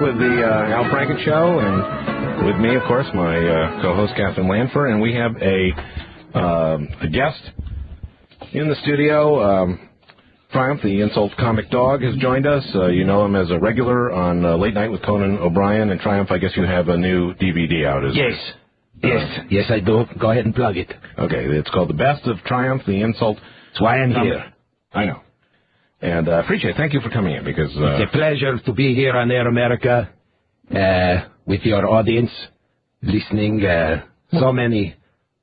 with the Al Franken Show, and with me, of course, my co-host, Captain Lanford, and we have a guest in the studio. Triumph, the insult comic dog, has joined us. You know him as a regular on Late Night with Conan O'Brien, and Triumph, I guess you have a new DVD out, isn't it? Yes, I do. Go ahead and plug it. Okay, it's called The Best of Triumph, the Insult. That's why I'm here. I know. And I appreciate it. Thank you for coming in, because... it's a pleasure to be here on Air America with your audience, listening. So many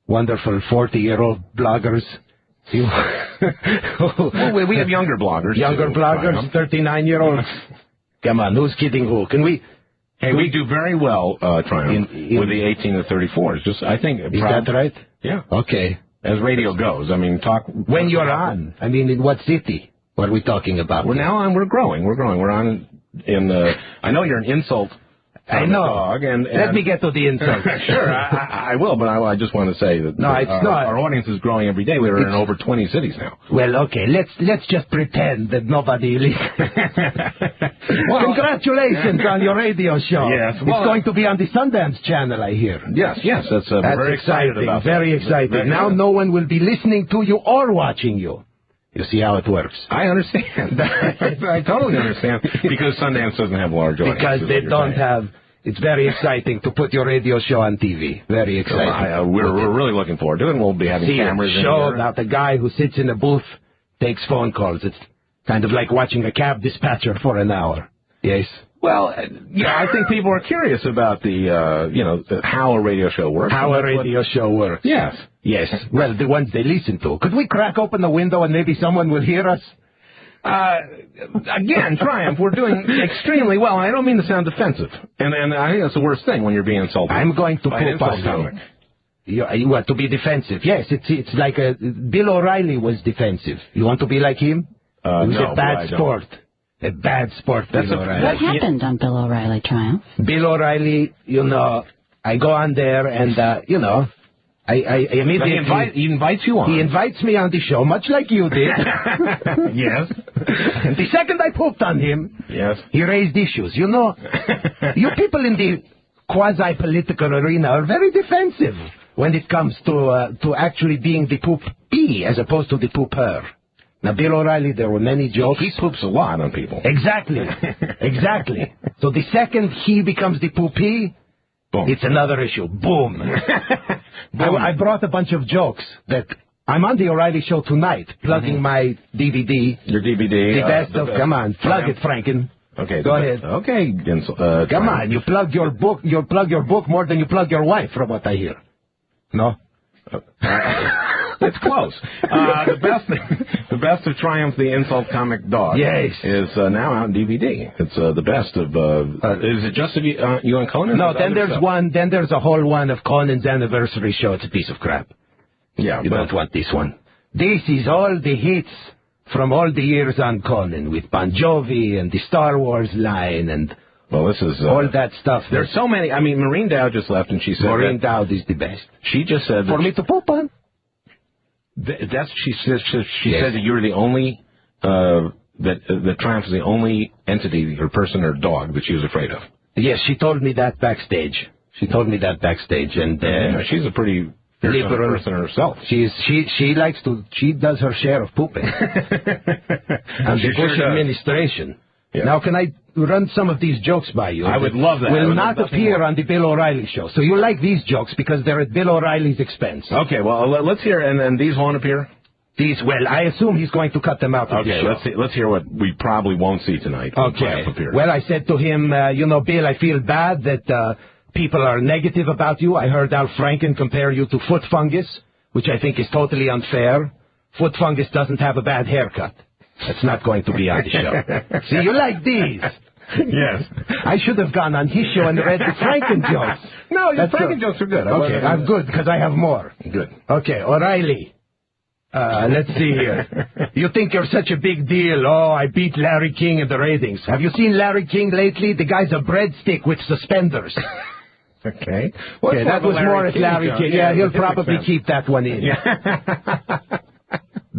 wonderful 40-year-old bloggers. Well, we have younger bloggers. Younger bloggers, 39-year-olds. Come on, who's kidding who? We do very well, Triumph, with the 18 to 34s. Just, I think... Is that right? Yeah. Okay. As radio goes, I mean, talk... When you're on, I mean, in what city? What are we talking about? We're now on, we're growing. We're on in the... I know you're an insult I know. dog, and let me get to the insult. Sure, I will, but I just want to say that our audience is growing every day. We're in over 20 cities now. Well, okay, let's just pretend that nobody listens. Well, congratulations on your radio show. Yes. It's going to be on the Sundance Channel, I hear. Yes, that's very exciting. About very exciting. Now no one will be listening to you or watching you. You see how it works. I understand. I totally understand. Because Sundance doesn't have large audiences. Because they don't have... It's very exciting to put your radio show on TV. Very exciting. We're really looking forward to it, and we'll be having cameras in show here. About the guy who sits in a booth, takes phone calls. It's kind of like watching a cab dispatcher for an hour. Yes. Well, I think people are curious about how a radio show works. How a radio show works. Yes. Yes. Well, the ones they listen to. Could we crack open the window and maybe someone will hear us? Again, Triumph, we're doing extremely well. I don't mean to sound defensive. And I think that's the worst thing when you're being insulted. I'm going to poop on you. You want to be defensive. Yes, it's like Bill O'Reilly was defensive. You want to be like him? He was a bad sport. A bad sport, Bill O'Reilly. What happened on Bill O'Reilly, Triumph? Bill O'Reilly, I go on there and, I immediately... He invites you on. He invites me on the show, much like you did. Yes. And the second I pooped on him, yes, he raised issues. You people in the quasi-political arena are very defensive when it comes to actually being the poopee as opposed to the pooper. Now, Bill O'Reilly, there were many jokes. He poops a lot on people. Exactly. Exactly. So the second he becomes the poopee, boom. It's another issue. Boom. Boom. I brought a bunch of jokes that I'm on the O'Reilly Show tonight, plugging my DVD. Your DVD. The best of... Come on, plug it, Franken. Okay. Go ahead. Okay. Come on, you plug your book. You plug your book more than you plug your wife, from what I hear. No? It's close. The best of Triumph, the insult comic dog. Yes. Is now out on DVD. It's the best of. Is it just you and Conan? No. Then there's one. Then there's a whole one of Conan's anniversary show. It's a piece of crap. Yeah. You don't want this one. This is all the hits from all the years on Conan with Bon Jovi and the Star Wars line and. Well, this is all that stuff. There's so many. I mean, Maureen Dowd just left, and she said Maureen Dowd is the best. She just said for me to poop on. She said that you're the only that Triumph is the only entity or person or dog that she was afraid of. Yes, she told me that backstage. And she's a pretty liberal person herself. She does her share of pooping. And the Bush administration. Yeah. Now, can I run some of these jokes by you? I would love that. Will not appear on the Bill O'Reilly Show. So you like these jokes because they're at Bill O'Reilly's expense. Okay, well, let's hear, and then these won't appear? Well, I assume he's going to cut them out of the show. Let's hear what we probably won't see tonight. Okay. Well, I said to him, Bill, I feel bad that people are negative about you. I heard Al Franken compare you to foot fungus, which I think is totally unfair. Foot fungus doesn't have a bad haircut. That's not going to be on the show. See, you like these. Yes. I should have gone on his show and read the Franken jokes. No, your Franken jokes are good. Okay, I'm good because I have more. Good. Okay, O'Reilly. Let's see here. You think you're such a big deal. Oh, I beat Larry King in the ratings. Have you seen Larry King lately? The guy's a breadstick with suspenders. Okay. Okay, that was more at Larry King. Yeah, he'll probably keep that one in. Yeah.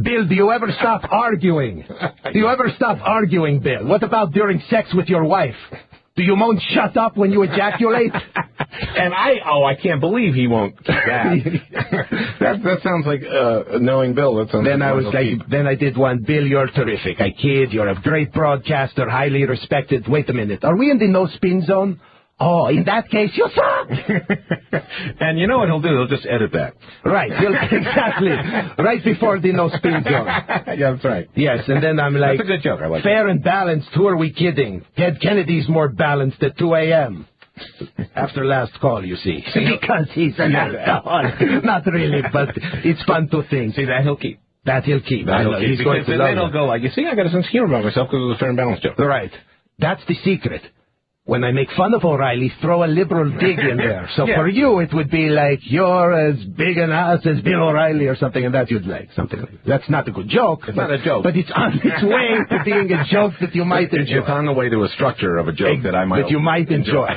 Bill, do you ever stop arguing? Do you ever stop arguing, Bill? What about during sex with your wife? Do you won't shut up when you ejaculate? And I can't believe he won't keep that. that sounds like knowing Bill. That sounds Then like I was like, then I did one. Bill, you're terrific. I kid. You're a great broadcaster, highly respected. Wait a minute. Are we in the no spin zone? Oh, in that case, you suck! And you know what he'll do? He'll just edit that. Right, exactly. Right before the no spin zone. Yeah, that's right. Yes, and then I'm like, that's a good joke. I like fair and balanced. Who are we kidding? Ted Kennedy's more balanced at 2 a.m. After last call, you see. Because he's an alcoholic. Not really, but it's fun to think. See, that he'll keep. That he'll keep. He's going to then he'll go like, you see, I got a sense of humor about myself because it was a fair and balanced joke. Right. That's the secret. When I make fun of O'Reilly, throw a liberal dig in there. So for you, it would be like, you're as big an ass as Bill O'Reilly or something, and that you'd like. Something like that. That's not a good joke. It's not a joke. But it's on its way to being a joke that you might enjoy. It's on the way to a structure of a joke that I might... That you might enjoy.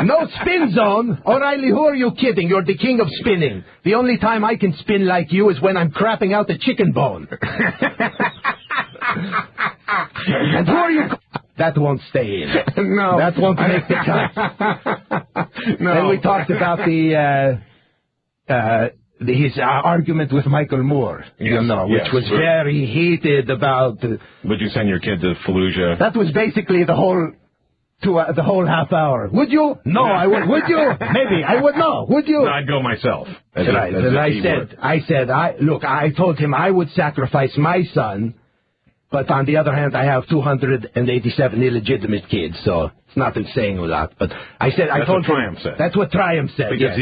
No spin zone. O'Reilly, who are you kidding? You're the king of spinning. The only time I can spin like you is when I'm crapping out a chicken bone. And who are you... That won't stay in. No. That won't make the cut. No. Then we talked about his argument with Michael Moore, which was very heated about... Would you send your kid to Fallujah? That was basically the whole half hour. Would you? No, I would. Would you? Maybe. I would not. Would you? No, I'd go myself. Right. And I told him I would sacrifice my son, but on the other hand, I have 287 illegitimate kids, so it's not saying a lot. But I told him. Triumph said. That's what Triumph said. Because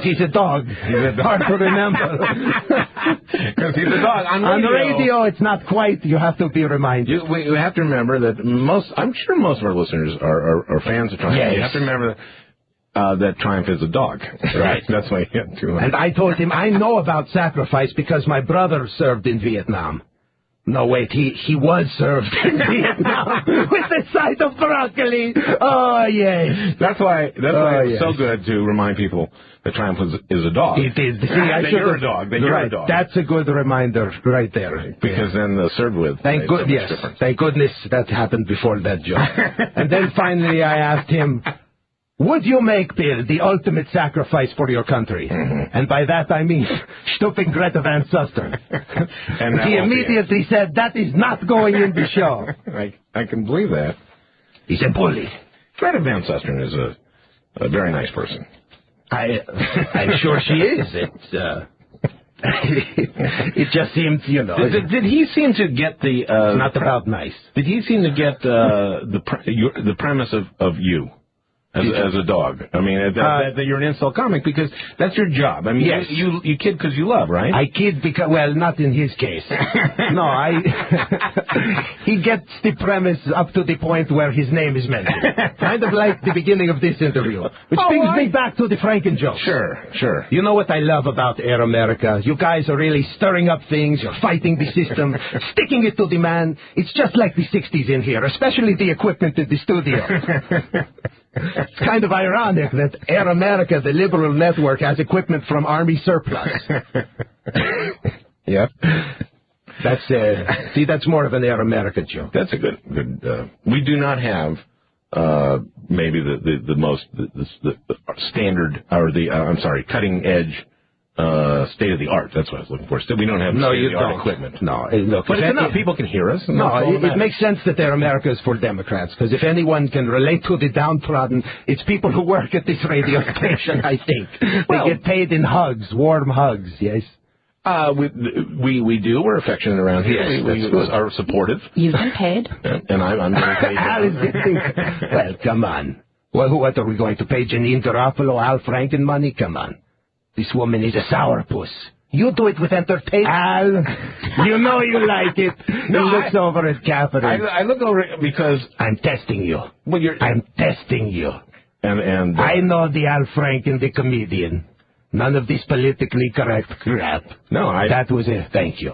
he's a dog. Hard to remember. Because he's a dog. On the radio, it's not quite. You have to be reminded. We have to remember that I'm sure most of our listeners are fans of Triumph. Yes. You have to remember that Triumph is a dog. Right. That's why he had 200. And I told him I know about sacrifice because my brother served in Vietnam. No, wait, he was served in Vietnam with the side of broccoli. Oh, yes. That's why it's so good to remind people that Triumph is a dog. It is. See, you're a dog. You're a dog. That's a good reminder right there. Because then the served with. Thank goodness that happened before that joke. And then finally I asked him, would you make, Bill, the ultimate sacrifice for your country? Mm-hmm. And by that I mean stooping Greta Van Susteren. And he immediately said, that is not going in the show. I can believe that. He's a bully. Greta Van Susteren is a very nice person. I'm sure she is. It just seems, Did he seem to get the... it's not about nice. Did he seem to get the premise of you? As a dog. I mean, that you're an insult comic because that's your job. I mean, yes. you kid because you love, right? I kid because, well, not in his case. No, he gets the premise up to the point where his name is mentioned. Kind of like the beginning of this interview. Which brings me back to the Franken joke. Sure. You know what I love about Air America? You guys are really stirring up things. You're fighting the system, sticking it to the man. It's just like the 60s in here, especially the equipment in the studio. It's kind of ironic that Air America, the liberal network, has equipment from Army surplus. Yeah. That's more of an Air America joke. That's a good. We do not have maybe the most standard or cutting edge. State of the art. That's what I was looking for. Still, we don't have state-of-the-art equipment. No, look, but it's enough. People can hear us. No, it makes sense that Air America is for Democrats, because if anyone can relate to the downtrodden, it's people who work at this radio station. I think they get paid in hugs, warm hugs. Yes. We do. We're affectionate around here. Yes, we are supportive. You've been paid. And I'm getting paid. Well, come on. Well, what are we going to pay Janine Garofalo, Al Franken money? Come on. This woman is a sourpuss. You do it with entertainment. Al, you know you like it. No, he looks over at Catherine. I look over because I'm testing you. Well, I'm testing you. And I know the Al Franken, the comedian. None of this politically correct crap. No, that was it. Thank you.